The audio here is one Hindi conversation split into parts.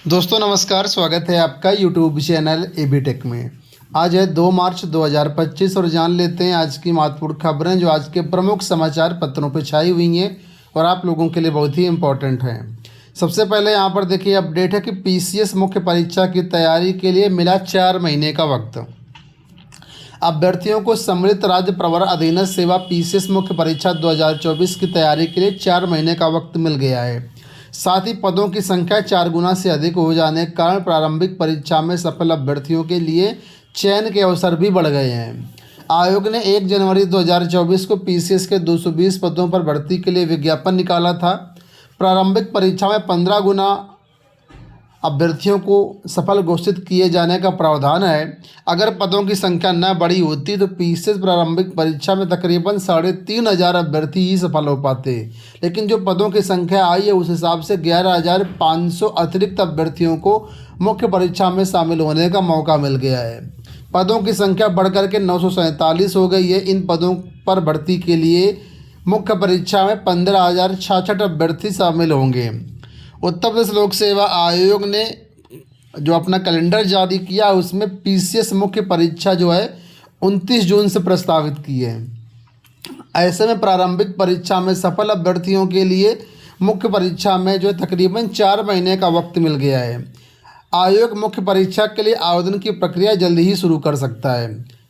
दोस्तों नमस्कार, स्वागत है आपका यूट्यूब चैनल एबी टेक में। आज है 2 मार्च 2025 और जान लेते हैं आज की महत्वपूर्ण खबरें जो आज के प्रमुख समाचार पत्रों पर छाई हुई हैं और आप लोगों के लिए बहुत ही इम्पोर्टेंट हैं। सबसे पहले यहाँ पर देखिए अपडेट है कि पीसीएस मुख्य परीक्षा की तैयारी के लिए मिला 4 महीने का वक्त। अभ्यर्थियों को सम्मिलित राज्य प्रवर अधीनस्थ सेवा पीसीएस मुख्य परीक्षा 2024 की तैयारी के लिए 4 महीने का वक्त मिल गया है। साथ ही पदों की संख्या 4 गुना से अधिक हो जाने के कारण प्रारंभिक परीक्षा में सफल अभ्यर्थियों के लिए चयन के अवसर भी बढ़ गए हैं। आयोग ने 1 जनवरी 2024 को पीसीएस के 220 पदों पर भर्ती के लिए विज्ञापन निकाला था। प्रारंभिक परीक्षा में 15 गुना अभ्यर्थियों को सफल घोषित किए जाने का प्रावधान है। अगर पदों की संख्या न बढ़ी होती तो पीसीएस प्रारंभिक परीक्षा में तकरीबन 3,500 अभ्यर्थी ही सफल हो पाते, लेकिन जो पदों की संख्या आई है उस हिसाब से 11,500 अतिरिक्त अभ्यर्थियों को मुख्य परीक्षा में शामिल होने का मौका मिल गया है। पदों की संख्या बढ़कर के 947 हो गई है। इन पदों पर भर्ती के लिए मुख्य परीक्षा में 15,066 अभ्यर्थी शामिल होंगे। उत्तर प्रदेश लोक सेवा आयोग ने जो अपना कैलेंडर जारी किया उसमें पीसीएस मुख्य परीक्षा जो है 29 जून से प्रस्तावित की है। ऐसे में प्रारंभिक परीक्षा में सफल अभ्यर्थियों के लिए मुख्य परीक्षा में जो तकरीबन 4 महीने का वक्त मिल गया है। आयोग मुख्य परीक्षा के लिए आवेदन की प्रक्रिया जल्दी ही शुरू कर सकता है।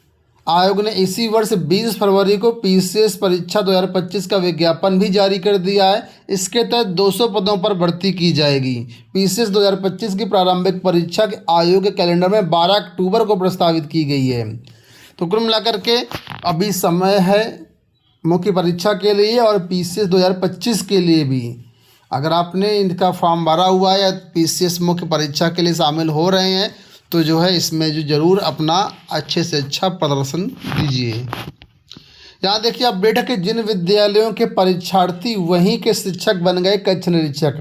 आयोग ने इसी वर्ष 20 फरवरी को पीसीएस परीक्षा 2025 का विज्ञापन भी जारी कर दिया है। इसके तहत 200 पदों पर भर्ती की जाएगी। पीसीएस 2025 की प्रारंभिक परीक्षा के आयोग के कैलेंडर में 12 अक्टूबर को प्रस्तावित की गई है। तो कुल मिलाकर के अभी समय है मुख्य परीक्षा के लिए और पीसीएस 2025 के लिए भी। अगर आपने इनका फॉर्म भरा हुआ है या पीसीएस मुख्य परीक्षा के लिए शामिल हो रहे हैं तो जो है इसमें जो ज़रूर अपना अच्छे से अच्छा प्रदर्शन दीजिए। यहाँ देखिए अपडेट है कि जिन विद्यालयों के परीक्षार्थी वहीं के शिक्षक बन गए कक्ष निरीक्षक।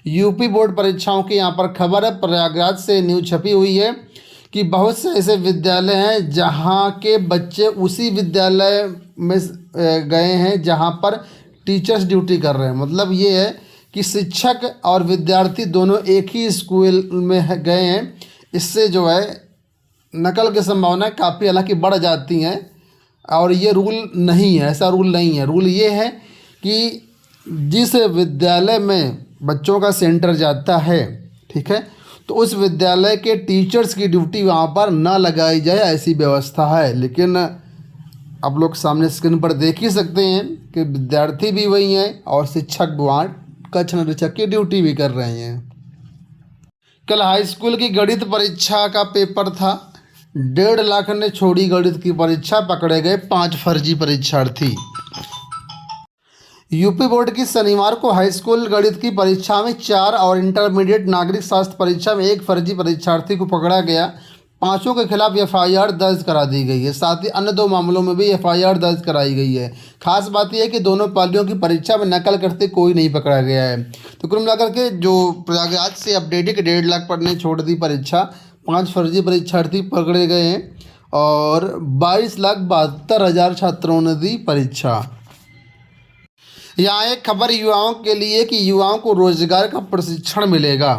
यूपी बोर्ड परीक्षाओं की यहाँ पर खबर है, प्रयागराज से न्यूज़ छपी हुई है कि बहुत से ऐसे विद्यालय हैं जहाँ के बच्चे उसी विद्यालय में गए हैं जहाँ पर टीचर्स ड्यूटी कर रहे हैं। मतलब ये है कि शिक्षक और विद्यार्थी दोनों एक ही स्कूल में गए हैं। इससे जो है नकल की संभावना काफ़ी हालांकि बढ़ जाती हैं और ये रूल नहीं है, ऐसा रूल नहीं है। रूल ये है कि जिस विद्यालय में बच्चों का सेंटर जाता है, ठीक है, तो उस विद्यालय के टीचर्स की ड्यूटी वहाँ पर ना लगाई जाए, ऐसी व्यवस्था है। लेकिन आप लोग सामने स्क्रीन पर देख ही सकते हैं कि विद्यार्थी भी वही हैं और शिक्षक वहाँ कक्ष निरीक्षक की ड्यूटी भी कर रहे हैं। कल हाई स्कूल की गणित परीक्षा का पेपर था। 1.5 लाख ने छोड़ी गणित की परीक्षा, पकड़े गए 5 फर्जी परीक्षार्थी। यूपी बोर्ड की शनिवार को हाई स्कूल गणित की परीक्षा में 4 और इंटरमीडिएट नागरिक शास्त्र परीक्षा में 1 फर्जी परीक्षार्थी को पकड़ा गया। 5 के खिलाफ एफआईआर दर्ज करा दी गई है। साथ ही अन्य 2 मामलों में भी एफआईआर दर्ज कराई गई है। खास बात यह है कि दोनों पालियों की परीक्षा में नकल करते कोई नहीं पकड़ा गया है। तो कुल मिलाकर के जो प्रयागराज से अपडेट है कि 1.5 लाख पर ने छोड़ दी परीक्षा, 5 फर्जी परीक्षार्थी पकड़े गए हैं और 22,72,000 छात्रों ने दी परीक्षा। यहाँ एक खबर युवाओं के लिए कि युवाओं को रोजगार का प्रशिक्षण मिलेगा।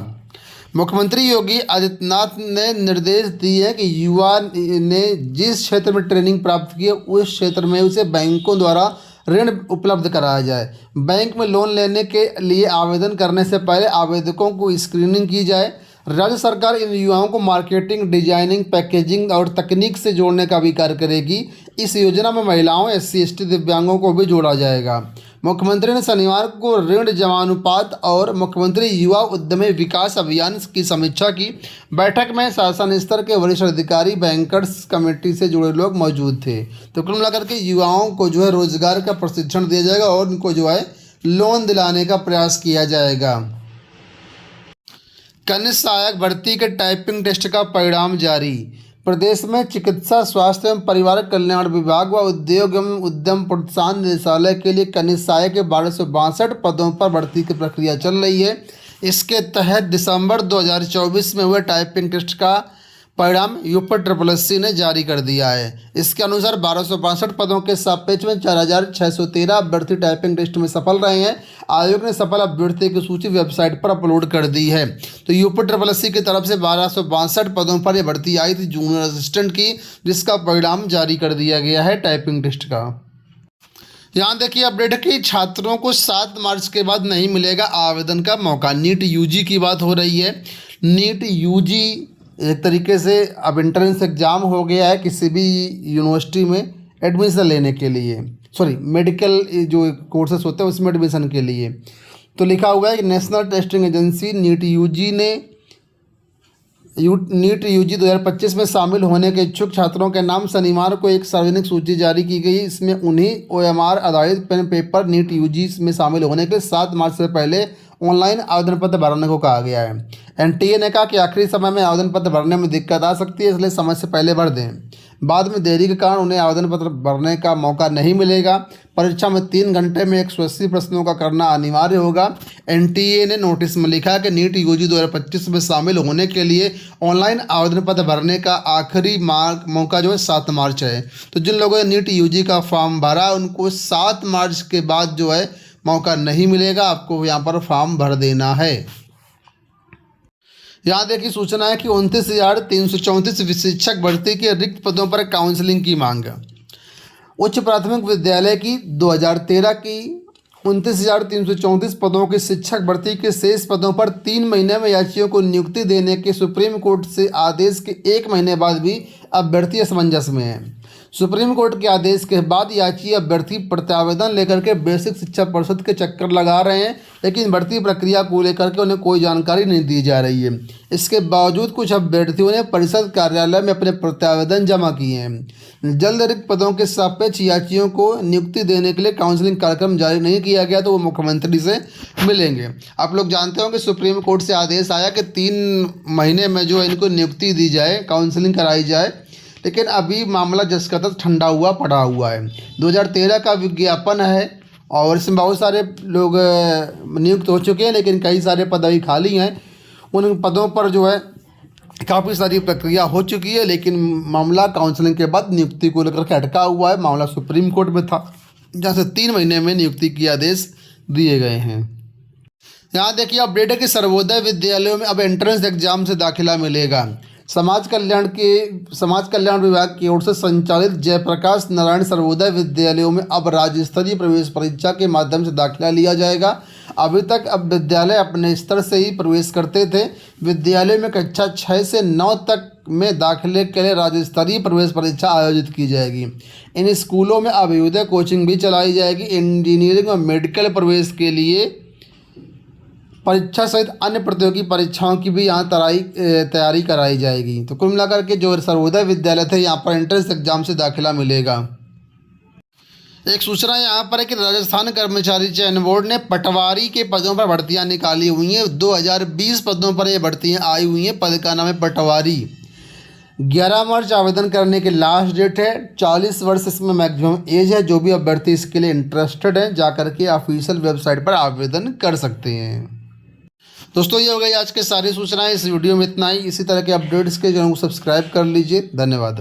मुख्यमंत्री योगी आदित्यनाथ ने निर्देश दिए हैं कि युवा ने जिस क्षेत्र में ट्रेनिंग प्राप्त की है उस क्षेत्र में उसे बैंकों द्वारा ऋण उपलब्ध कराया जाए। बैंक में लोन लेने के लिए आवेदन करने से पहले आवेदकों को स्क्रीनिंग की जाए। राज्य सरकार इन युवाओं को मार्केटिंग, डिजाइनिंग, पैकेजिंग और तकनीक से जोड़ने का भी कार्य करेगी। इस योजना में महिलाओं, SC, ST, दिव्यांगों को भी जोड़ा जाएगा। मुख्यमंत्री ने शनिवार को ऋण जमानुपात और मुख्यमंत्री युवा उद्यमी विकास अभियान की समीक्षा की। बैठक में शासन स्तर के वरिष्ठ अधिकारी, बैंकर्स कमेटी से जुड़े लोग मौजूद थे। तो कुल मिलाकर के युवाओं को जो है रोजगार का प्रशिक्षण दिया जाएगा और उनको जो है लोन दिलाने का प्रयास किया जाएगा। कनिष्ठ सहायक भर्ती के टाइपिंग टेस्ट का परिणाम जारी। प्रदेश में चिकित्सा, स्वास्थ्य एवं परिवार कल्याण विभाग व उद्योग एवं उद्यम प्रोत्साहन निदेशालय के लिए कनिष्ठ सहायक के 1262 पदों पर भर्ती की प्रक्रिया चल रही है। इसके तहत दिसंबर 2024 में हुए टाइपिंग टेस्ट का परिणाम यूपी SSC ने जारी कर दिया है। इसके अनुसार 1262 पदों के सापेक्ष में 4613 अभ्यर्थी टाइपिंग टेस्ट में सफल रहे हैं। आयोग ने सफल अभ्यर्थी की सूची वेबसाइट पर अपलोड कर दी है। तो यूपी SSC की तरफ से 1262 पदों पर यह भर्ती आई थी जूनियर असिस्टेंट की, जिसका परिणाम जारी कर दिया गया है टाइपिंग टेस्ट का। यहाँ देखिए अपडेट कि छात्रों को 7 मार्च के बाद नहीं मिलेगा आवेदन का मौका। नीट यूजी की बात हो रही है। नीट यूजी एक तरीके से अब एंट्रेंस एग्ज़ाम हो गया है किसी भी यूनिवर्सिटी में एडमिशन लेने के लिए, मेडिकल जो कोर्सेस होते हैं उसमें एडमिशन के लिए। तो लिखा हुआ है कि National Testing Agency NEET UG 2025 में शामिल होने के इच्छुक छात्रों के नाम शनिवार को एक सार्वजनिक सूची जारी की गई। इसमें उन्हीं OMR आधारित पेन पेपर नीट यूजी में शामिल होने के 7 मार्च से पहले ऑनलाइन आवेदन पत्र भरने को कहा गया है। NTA ने कहा कि आखिरी समय में आवेदन पत्र भरने में दिक्कत आ सकती है, इसलिए समय से पहले भर दें। बाद में देरी के कारण उन्हें आवेदन पत्र भरने का मौका नहीं मिलेगा। परीक्षा में 3 घंटे में 180 प्रश्नों का करना अनिवार्य होगा। NTA ने नोटिस में लिखा कि नीट यूजी 2025 में शामिल होने के लिए ऑनलाइन आवेदन पत्र भरने का आखिरी मौका जो है 7 मार्च है। तो जिन लोगों ने नीट यूजी का फॉर्म भरा उनको 7 मार्च के बाद जो है मौका नहीं मिलेगा, आपको यहाँ पर फॉर्म भर देना है। यहाँ देखिए सूचना है कि 29,334 शिक्षक भर्ती के रिक्त पदों पर काउंसलिंग की मांग। उच्च प्राथमिक विद्यालय की 2013 की 29,334 पदों की शिक्षक भर्ती के शेष पदों पर 3 महीने में याचियों को नियुक्ति देने के सुप्रीम कोर्ट से आदेश के 1 महीने बाद भी अभ्यर्थी असमंजस में है। सुप्रीम कोर्ट के आदेश के बाद याची अभ्यर्थी प्रत्यावेदन लेकर के बेसिक शिक्षा परिषद के चक्कर लगा रहे हैं, लेकिन भर्ती प्रक्रिया को लेकर के उन्हें कोई जानकारी नहीं दी जा रही है। इसके बावजूद कुछ अभ्यर्थियों ने परिषद कार्यालय में अपने प्रत्यावेदन जमा किए हैं। जल्द रिक्त पदों के सापेक्ष याचियों को नियुक्ति देने के लिए काउंसलिंग कार्यक्रम जारी नहीं किया गया तो वो मुख्यमंत्री से मिलेंगे। आप लोग जानते होंगे सुप्रीम कोर्ट से आदेश आया कि 3 महीने में जो इनको नियुक्ति दी जाए, काउंसलिंग कराई जाए, लेकिन अभी मामला जिस कदर ठंडा हुआ पड़ा हुआ है। 2013 का विज्ञापन है और इसमें बहुत सारे लोग नियुक्त हो चुके हैं, लेकिन कई सारे पद अभी खाली हैं। उन पदों पर जो है काफ़ी सारी प्रक्रिया हो चुकी है, लेकिन मामला काउंसलिंग के बाद नियुक्ति को लेकर के अटका हुआ है। मामला सुप्रीम कोर्ट में था, जहाँ से 3 महीने में नियुक्ति के आदेश दिए गए हैं। यहाँ देखिए अपडेट है कि सर्वोदय विद्यालयों में अब एंट्रेंस एग्जाम से दाखिला मिलेगा। समाज कल्याण विभाग की ओर से संचालित जयप्रकाश नारायण सर्वोदय विद्यालयों में अब राज्य स्तरीय प्रवेश परीक्षा के माध्यम से दाखिला लिया जाएगा। अभी तक अब विद्यालय अपने स्तर से ही प्रवेश करते थे। विद्यालय में कक्षा 6 से 9 तक में दाखिले के लिए राज्य स्तरीय प्रवेश परीक्षा आयोजित की जाएगी। इन स्कूलों में अभ्युदय कोचिंग भी चलाई जाएगी। इंजीनियरिंग और मेडिकल प्रवेश के लिए परीक्षा सहित अन्य प्रतियोगी परीक्षाओं की भी यहाँ तैयारी कराई जाएगी। तो कुल मिलाकर के जो सर्वोदय विद्यालय थे यहाँ पर एंट्रेंस एग्जाम से दाखिला मिलेगा। एक सूचना यहाँ पर है कि राजस्थान कर्मचारी चयन बोर्ड ने पटवारी के पदों पर भर्तियाँ निकाली हुई हैं। 2020 पदों पर ये भर्तियाँ आई हुई हैं। पद का नाम है पटवारी। 11 मार्च आवेदन करने की लास्ट डेट है। 40 वर्ष इसमें मैक्सिमम एज है। जो भी अभ्यर्थी इसके लिए इंटरेस्टेड है जाकर के ऑफिशियल वेबसाइट पर आवेदन कर सकते हैं। दोस्तों ये हो गई आज के सारी सूचनाएं। इस वीडियो में इतना ही। इसी तरह के अपडेट्स के चैनल को सब्सक्राइब कर लीजिए। धन्यवाद।